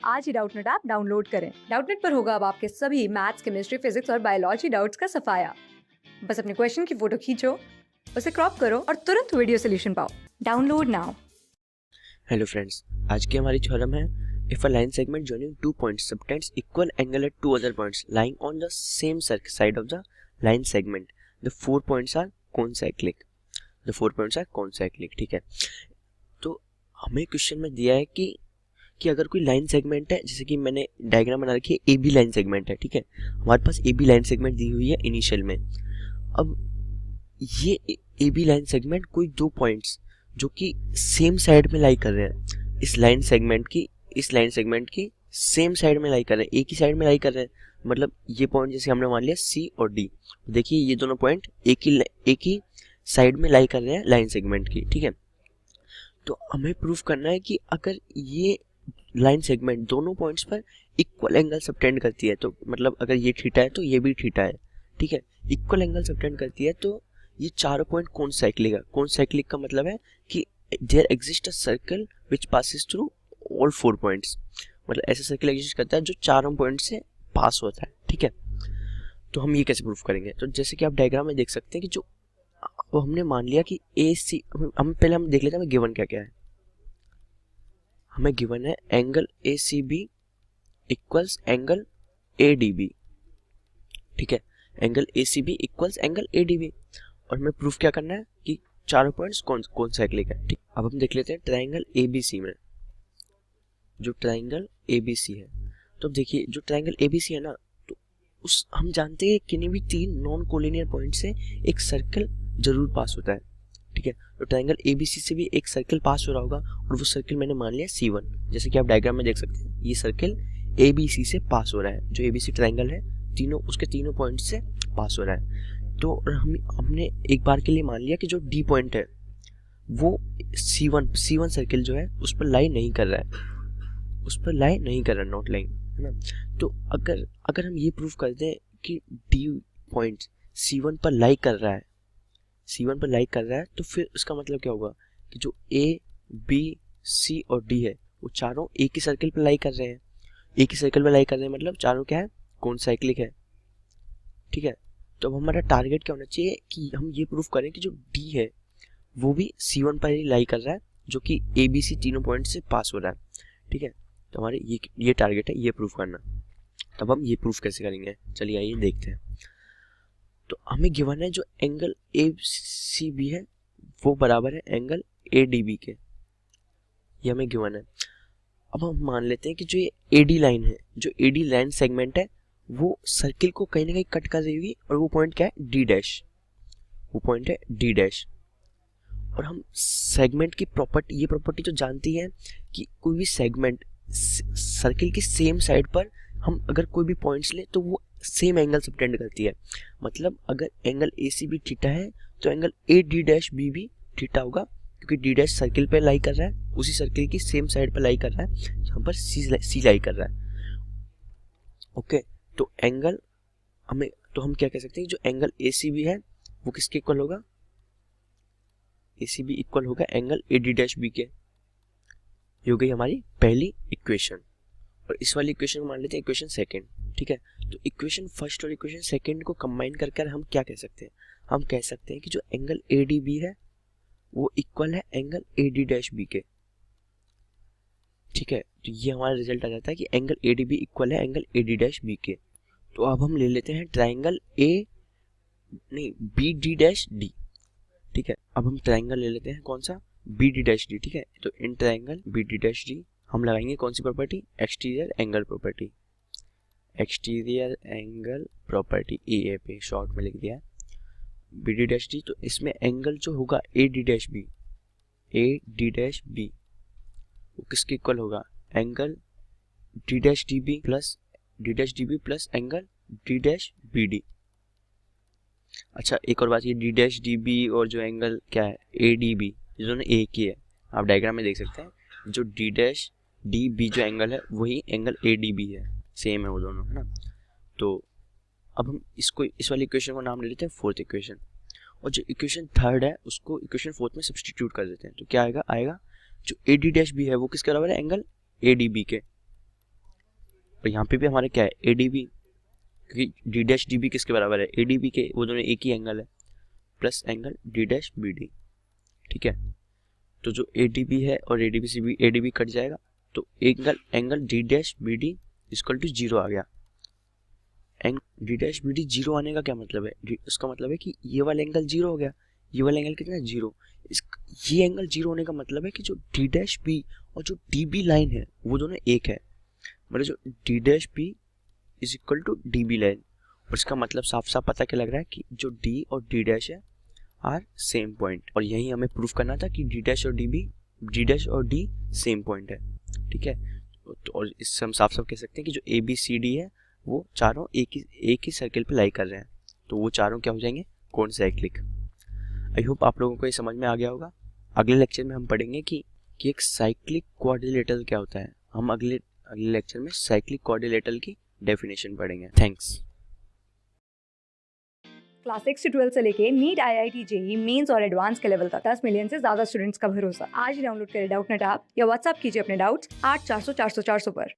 आज ही Doubtnut app download करें। Doubtnut पर होगा अब आपके सभी मैथ्स, केमिस्ट्री, फिजिक्स और बायोलॉजी डाउट्स का सफाया। बस अपने क्वेश्चन की फोटो खींचो, उसे क्रॉप करो और तुरंत वीडियो सोल्यूशन पाओ। Download now. हेलो फ्रेंड्स, आज की हमारी थ्योरम है if a line segment joining two points subtends equal angle at two other points lying on the same side of the line segment, the 4 points are concyclic. The 4 points are concyclic. ठीक है, तो हमें question में दिया है कि अगर कोई लाइन सेगमेंट है, जैसे कि मैंने डायग्राम बना रखी है, ए बी लाइन सेगमेंट है। ठीक है, हमारे पास ए बी लाइन सेगमेंट दी हुई है इनिशियल में। अब ये ए बी लाइन सेगमेंट कोई दो पॉइंट्स जो कि सेम साइड में लाई कर रहे हैं, इस लाइन सेगमेंट की सेम साइड में लाई कर रहे हैं, एक ही साइड में लाई कर रहे हैं। मतलब ये पॉइंट जैसे हमने मान लिया सी और डी, देखिए ये दोनों पॉइंट एक ही साइड में लाई कर रहे हैं लाइन सेगमेंट की। ठीक है, तो हमें प्रूफ करना है कि अगर ये लाइन सेगमेंट दोनों पॉइंट्स पर इक्वल एंगल सबटेंड करती है, तो मतलब अगर ये थीटा है तो ये भी थीटा है। ठीक है, इक्वल एंगल सबटेंड करती है, तो ये चारों पॉइंट कौन साइक्लिक है। कौन साइक्लिक का मतलब है कि there exist a circle which passes through all 4 points, मतलब ऐसा सर्कल एग्जिस्ट करता है जो चारों पॉइंट से पास होता है। ठीक है, तो हम ये कैसे प्रूफ करेंगे, तो जैसे कि आप डायग्राम में देख सकते हैं कि जो वो हमने मान लिया कि ए सी, हम देख लेते हैं हमें गिवन क्या क्या है। हमें गिवन है angle A C B equals angle A D B. ठीक है, angle A C B equals angle A D B, और हमें प्रूफ क्या करना है कि चारों पॉइंट्स कौन साइक्लिक है। ठीक, अब हम देख लेते हैं ट्राइंगल ए बी सी में, जो ट्राइंगल ए बी सी है। तो अब देखिए जो ट्राइंगल ए बी सी है ना, तो उस हम जानते हैं किन्हीं भी तीन नॉन कोलिनियर पॉइंट से एक सर्कल जरूर पास होता है। ठीक है, तो ट्राइंगल ए बी सी से भी एक सर्कल पास हो रहा होगा, और वो सर्कल मैंने मान लिया C1। जैसे कि आप डायग्राम में देख सकते हैं, ये सर्कल ए बी सी से पास हो रहा है, जो ए बी सी ट्राइंगल है उसके तीनों पॉइंट से पास हो रहा है। तो हमने एक बार के लिए मान लिया कि जो डी पॉइंट है वो C1 सर्कल जो है उस पर लाई नहीं कर रहा है, नॉट लाइन, है ना। तो अगर हम ये प्रूफ कर दें कि डी पॉइंट C1 पर लाई कर रहा है, तो फिर उसका मतलब क्या होगा कि जो A, B, C और D है वो चारों एक ही सर्कल पर लाई कर रहे हैं, मतलब चारों क्या है, कौन साइक्लिक है। ठीक है, तो अब हमारा टारगेट क्या होना चाहिए कि हम ये प्रूफ करें कि जो D है वो भी C1 पर ही लाई कर रहा है, जो कि A, B, C तीनों पॉइंट से पास हो रहा है। ठीक है, तो हमारे ये टारगेट है, ये प्रूफ करना। तब हम ये प्रूफ कैसे करेंगे, चलिए आइए देखते हैं। तो हमें गिवन है जो एंगल ए सी बी है वो बराबर है एंगल ए डी बी के, ये हमें गिवन है। अब हम मान लेते हैं कि जो ये एडी लाइन है, जो एडी लाइन सेगमेंट है, वो सर्किल को कहीं ना कहीं कट कर देगी, और वो पॉइंट क्या है, डी डैश, वो पॉइंट है डी डैश। और हम सेगमेंट की ये प्रॉपर्टी तो जानती है कि कोई भी सेगमेंट सर्किल की सेम साइड पर हम अगर कोई भी पॉइंट्स ले तो वो सेम एंगल सबटेंड करती है। मतलब अगर angle A C B theta है तो angle A D dash B भी थीटा होगा, क्योंकि डी डैश सर्किल पे लाई कर रहा है, उसी सर्किल की सेम साइड पर लाई कर रहा है जहाँ पर सी लाई कर रहा है। ओके, तो हम क्या कह सकते हैं, जो एंगल ए सी बी है वो किसके इक्वल होगा, ए सी बी इक्वल होगा angle A D dash B के। ये हो गई हमारी पहली इक्वेशन, और इस वाली इक्वेशन को मान लेते हैं इक्वेशन सेकंड। ठीक है, तो इक्वेशन फर्स्ट और इक्वेशन सेकंड को कंबाइन करके हम क्या कह सकते हैं, हम कह सकते हैं कि जो एंगल ए डी बी है वो इक्वल है angle A D dash B के। ठीक है, तो ये हमारा रिजल्ट आ जाता है कि angle A D B equal है angle A D dash B के। तो अब हम ले लेते हैं triangle B D dash D. ठीक है, अब हम ट्राइंगल ले लेते हैं कौन सा, बी डी डैश डी। ठीक है, तो in triangle B D dash D हम लगाएंगे कौन सी प्रॉपर्टी, एक्सटीरियर एंगल प्रॉपर्टी, ए पे शॉर्ट में लिख दिया है बी डी डैश डी। तो इसमें एंगल जो होगा ए डी डैश बी वो किसके इक्वल होगा, angle D dash D B plus angle D dash B D. अच्छा, एक और बात, ये डी डैश डी बी और जो एंगल क्या है ए डी बी, ये दोनों एक ही है। आप डायग्राम में देख सकते हैं, जो डी डैश डी बी जो एंगल है वही एंगल ए डी बी है, सेम है वो दोनों, है ना। तो अब हम इस वाली इक्वेशन को नाम ले लेते हैं फोर्थ इक्वेशन, और जो इक्वेशन थर्ड है उसको इक्वेशन फोर्थ में सब्सटीट्यूट कर देते हैं। तो क्या आएगा जो ए डी डैश बी है वो किसके बराबर है, एंगल ए डी बी के। और यहाँ पे भी हमारा क्या है, ए डी बी, क्योंकि डी डैश डी बी किसके बराबर है, ए डी बी के, वो दोनों एक ही एंगल है, plus angle D dash B D. ठीक है, तो जो ए डी बी है और ए डी बी से भी ए डी बी कट जाएगा, तो angle D dash B D equal to 0 आ गया। डी डैश बी डी 0 आने का क्या मतलब है, उसका मतलब है कि ये वाला एंगल 0 हो गया, ये वाला एंगल कितना है 0। ये एंगल 0 होने का मतलब है कि जो डी डैश बी और जो डी बी लाइन है वो दोनों एक है, मतलब जो D dash B is equal to D B line. और इसका मतलब साफ साफ पता क्या लग रहा है कि जो डी और डी डैश है आर सेम पॉइंट, और यही हमें प्रूफ करना था कि डी डैश और डी सेम पॉइंट है। ठीक है, तो और इससे हम साफ साफ कह सकते हैं कि जो ए बी सी डी है वो चारों एक ही सर्किल पे लाई कर रहे हैं, तो वो चारों क्या हो जाएंगे, कोण साइक्लिक। आई होप आप लोगों को ये समझ में आ गया होगा। अगले लेक्चर में हम पढ़ेंगे कि एक साइक्लिक क्वाड्रिलेटरल क्या होता है। हम अगले लेक्चर में साइक्लिक क्वाड्रिलेटरल की डेफिनेशन पढ़ेंगे। थैंक्स। क्लास 6 से 12 से लेके नीट, IIT, JEE मेंस और एडवांस के लेवल तक 10 मिलियन से ज्यादा स्टूडेंट्स का भरोसा। आज ही डाउनलोड करें डाउटनेट ऐप या व्हाट्सएप कीजिए अपने डाउट्स 8400 400 400 पर।